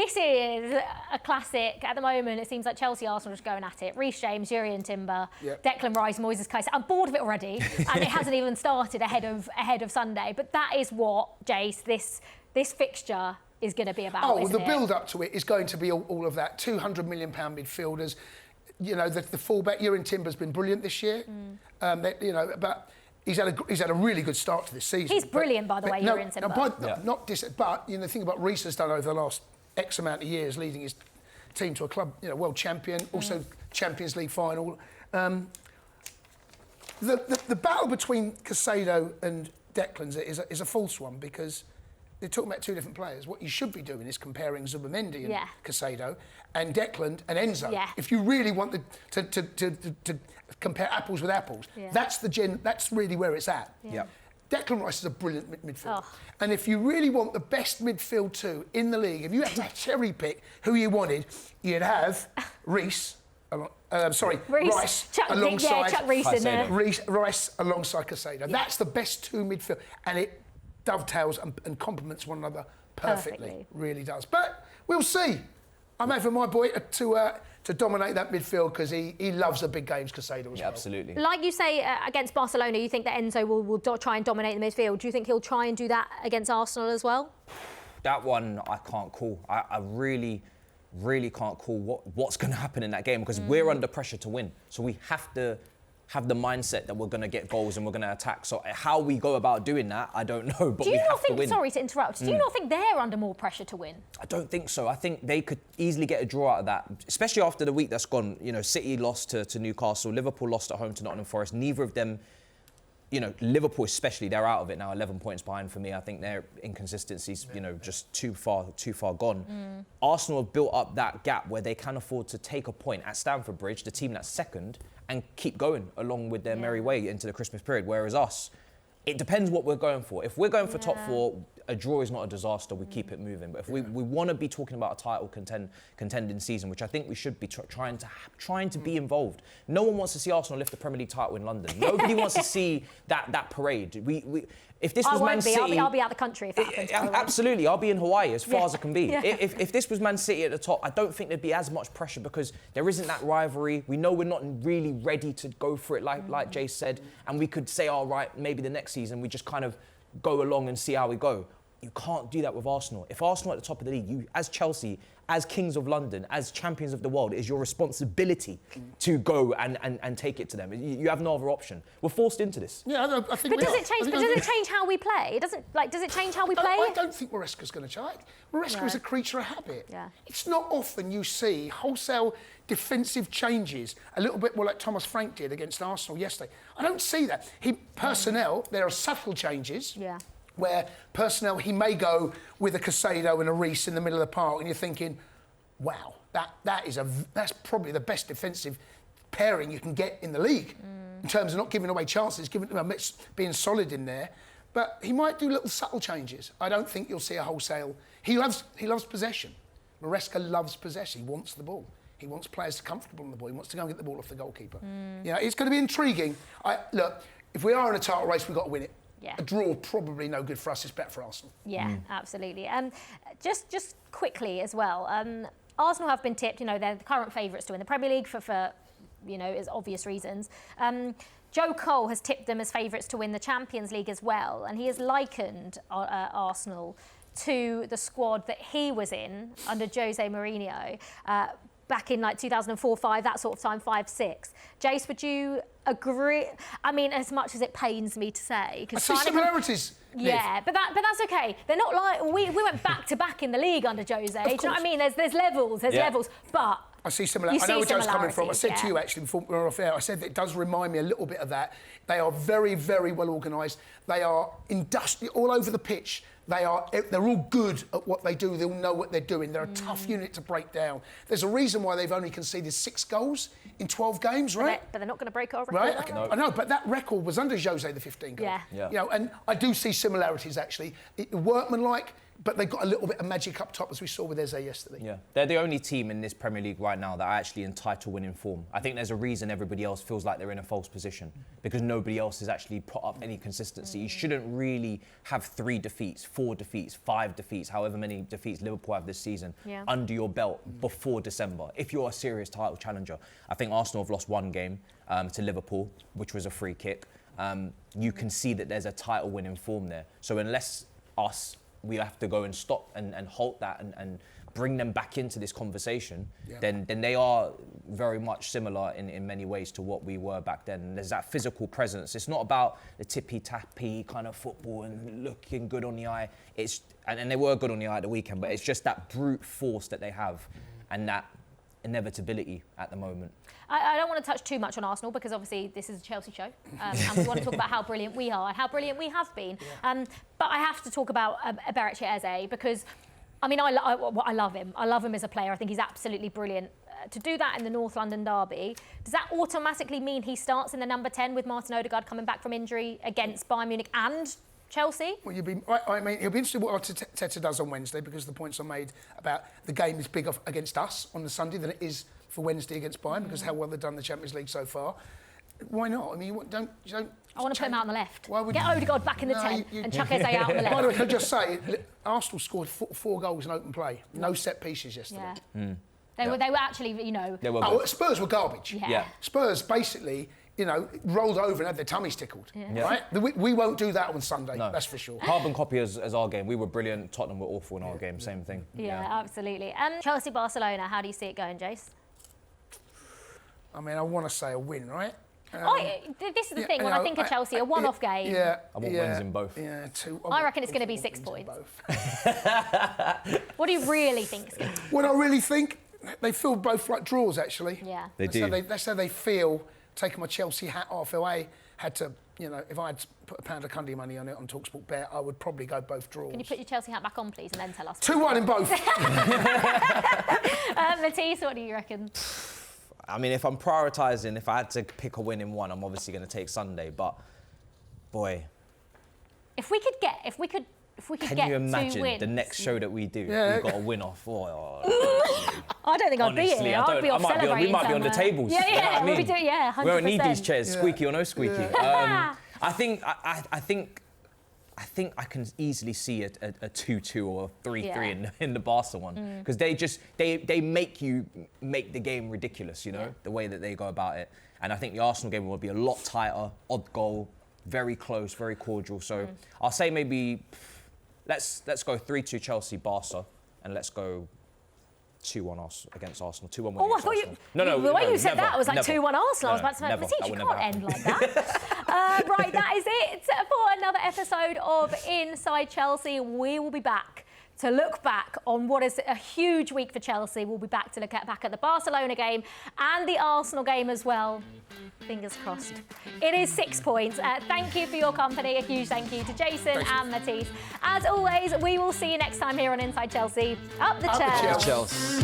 This is a classic. At the moment, it seems like Chelsea, Arsenal are just going at it. Reece James, Jurriën Timber, Declan Rice, Moises Caicedo. I'm bored of it already, and it hasn't even started ahead of Sunday. But that is what, Jace, this fixture is going to be about. Oh, the build-up to it is going to be all of that. £200 million midfielders. You know, the fullback, Jurriën Timber's been brilliant this year. But he's had a really good start to this season. He's brilliant, by the way, Jurriën Timber. But the thing about Reece has done over the last X amount of years, leading his team to a club, world champion, also Champions League final. The battle between Caicedo and Declan is a false one, because they're talking about two different players. What you should be doing is comparing Zubimendi and Caicedo and Declan and Enzo. Yeah. If you really want to compare apples with apples, that's really where it's at. Yeah. Declan Rice is a brilliant midfielder. And if you really want the best midfield two in the league, if you had to cherry pick who you wanted, you'd have Rice alongside Caicedo. Yeah. That's the best two midfield, and it dovetails and complements one another perfectly. Really does. But we'll see. I'm having my boy to dominate that midfield, because he loves the big games, Caicedo as well. Absolutely. Like you say, against Barcelona, you think that Enzo will try and dominate the midfield. Do you think he'll try and do that against Arsenal as well? That one I can't call. I really can't call what's going to happen in that game, because we're under pressure to win. So we have to have the mindset that we're going to get goals and we're going to attack. So how we go about doing that, I don't know, but we have to win. Sorry to interrupt, do you not think they're under more pressure to win? I don't think so. I think they could easily get a draw out of that, especially after the week that's gone. City lost to Newcastle, Liverpool lost at home to Nottingham Forest. Neither of them, Liverpool especially, they're out of it now, 11 points behind for me. I think their inconsistencies, just too far gone. Arsenal have built up that gap where they can afford to take a point at Stamford Bridge, the team that's second, and keep going along with their merry way into the Christmas period. Whereas us, it depends what we're going for. If we're going for top four, a draw is not a disaster. We keep it moving. But if we want to be talking about a title contending season, which I think we should be trying to be involved. No one wants to see Arsenal lift the Premier League title in London. Nobody wants to see that parade. If this was Man City, I'll be out the country if that happens. Absolutely, I'll be in Hawaii as far as I can be. If this was Man City at the top, I don't think there'd be as much pressure, because there isn't that rivalry. We know we're not really ready to go for it, like Jay said, and we could say, all right, maybe the next season we just kind of go along and see how we go. You can't do that with Arsenal. If Arsenal are at the top of the league, you, as Chelsea, as Kings of London, as champions of the world, it is your responsibility to go and take it to them. You have no other option. We're forced into this. Yeah, I think. But does it change how we play? Does it change how we play? I don't think Maresca's going to change. Maresca is a creature of habit. Yeah. It's not often you see wholesale defensive changes, a little bit more like Thomas Frank did against Arsenal yesterday. I don't see that. Personnel, there are subtle changes. Yeah. Where personnel, he may go with a Caicedo and a Reece in the middle of the park, and you're thinking, wow, that's probably the best defensive pairing you can get in the league in terms of not giving away chances, being solid in there. But he might do little subtle changes. I don't think you'll see a wholesale. He loves possession. Maresca loves possession. He wants the ball. He wants players comfortable on the ball. He wants to go and get the ball off the goalkeeper. It's going to be intriguing. Look, if we are in a title race, we've got to win it. Yeah. A draw probably no good for us. It's better for Arsenal. Yeah, absolutely. Just quickly as well. Arsenal have been tipped. They're the current favourites to win the Premier League for is obvious reasons. Joe Cole has tipped them as favourites to win the Champions League as well, and he has likened Arsenal to the squad that he was in under Jose Mourinho. Back in 2004-5, that sort of time, 5-6. Jace, would you agree? I mean, as much as it pains me to say, I see similarities. Yeah, but that's okay. They're not like we went back to back in the league under Jose. Do you know what I mean? There's levels, levels, but. I see similarities. I know where Joe's coming from. I said to you actually before we were off air, I said that it does remind me a little bit of that. They are very, very well organised. They are industrial all over the pitch. They're all good at what they do. They all know what they're doing. They're a tough unit to break down. There's a reason why they've only conceded 6 goals in 12 games, right? But they're not going to break our record. Right? Okay. No. I know, but that record was under Jose, the 15 goals. Yeah. And I do see similarities actually. Workmanlike. but they've got a little bit of magic up top, as we saw with Eze yesterday. Yeah, they're the only team in this Premier League right now that are actually in title winning form. I think there's a reason everybody else feels like they're in a false position, because nobody else has actually put up any consistency. You shouldn't really have 3 defeats, 4 defeats, 5 defeats, however many defeats Liverpool have this season, under your belt before December, if you're a serious title challenger. I think Arsenal have lost 1 game to Liverpool, which was a free kick. You can see that there's a title winning form there. So unless we have to go and stop and halt that and bring them back into this conversation, then they are very much similar in many ways to what we were back then. And there's that physical presence. It's not about the tippy-tappy kind of football and looking good on the eye. And they were good on the eye at the weekend, but it's just that brute force that they have and that inevitability at the moment. I don't want to touch too much on Arsenal because obviously this is a Chelsea show and we want to talk about how brilliant we are and how brilliant we have been. But I have to talk about Havertz Eze because, I mean, I love him. I love him as a player. I think he's absolutely brilliant. To do that in the North London derby, does that automatically mean he starts in the number 10 with Martin Odegaard coming back from injury against Bayern Munich and Chelsea? Well, it'll be interesting what Arteta does on Wednesday, because the points are made about the game is bigger against us on the Sunday than it is for Wednesday against Bayern, because how well they've done the Champions League so far. Why not? I mean, you don't. I want to put him out on the left. Why would Get Odegaard back in the 10 and chuck Eze out on the left. By the way, can I just say, Arsenal scored 4 goals in open play, no set pieces yesterday. Yeah. They were actually, you know. They were good. Spurs were garbage. Yeah. Spurs basically, you know, rolled over and had their tummies tickled. Right? We won't do that on Sunday. No. That's for sure. Carbon copy as our game. We were brilliant. Tottenham were awful in our game. Same thing. Yeah, absolutely. Chelsea-Barcelona, how do you see it going, Jace? I mean, I want to say a win, right? This is the thing, when I think of Chelsea, a one-off game. I want wins in both. Yeah, 2. I reckon it's going to be 6 points. What do you really think is going to be? What I really think, they feel both like draws, actually. Yeah. They do. That's how they feel, taking my Chelsea hat off. If I had to, you know, if I had to put £1 of Cundy money on it on talkSPORT bet, I would probably go both draws. Can you put your Chelsea hat back on, please, and then tell us? 2-1 in both. Matisse, what do you reckon? I mean, if I'm prioritising, if I had to pick a win in one, I'm obviously going to take Sunday. But, boy, if we could get can get you imagine 2 wins? the next show that we do? We've got a win off. I don't think I'd be here. I'd be off celebrating. We might be on the tables. Yeah, you know what I mean? we'll be doing, 100%. We don't need these chairs, squeaky or no squeaky. I think I can easily see a 2-2 or a 3-3 in the Barca one, because they make you make the game ridiculous, you know, the way that they go about it. And I think the Arsenal game will be a lot tighter, odd goal, very close, very cordial. So I'll say maybe let's go 3-2 Chelsea Barca, and let's go 2-1 against Arsenal. 2-1 win. Oh, I thought the way you said that, I was like 2-1 Arsenal. I was about to say, Matisse, you can't end like that. Right, that is it for another episode of Inside Chelsea. We will be back to look back on what is a huge week for Chelsea. We'll be back to look back at the Barcelona game and the Arsenal game as well. Fingers crossed. It is 6 points. Thank you for your company. A huge thank you to Jason and Matisse. As always, we will see you next time here on Inside Chelsea. Up the Chelsea.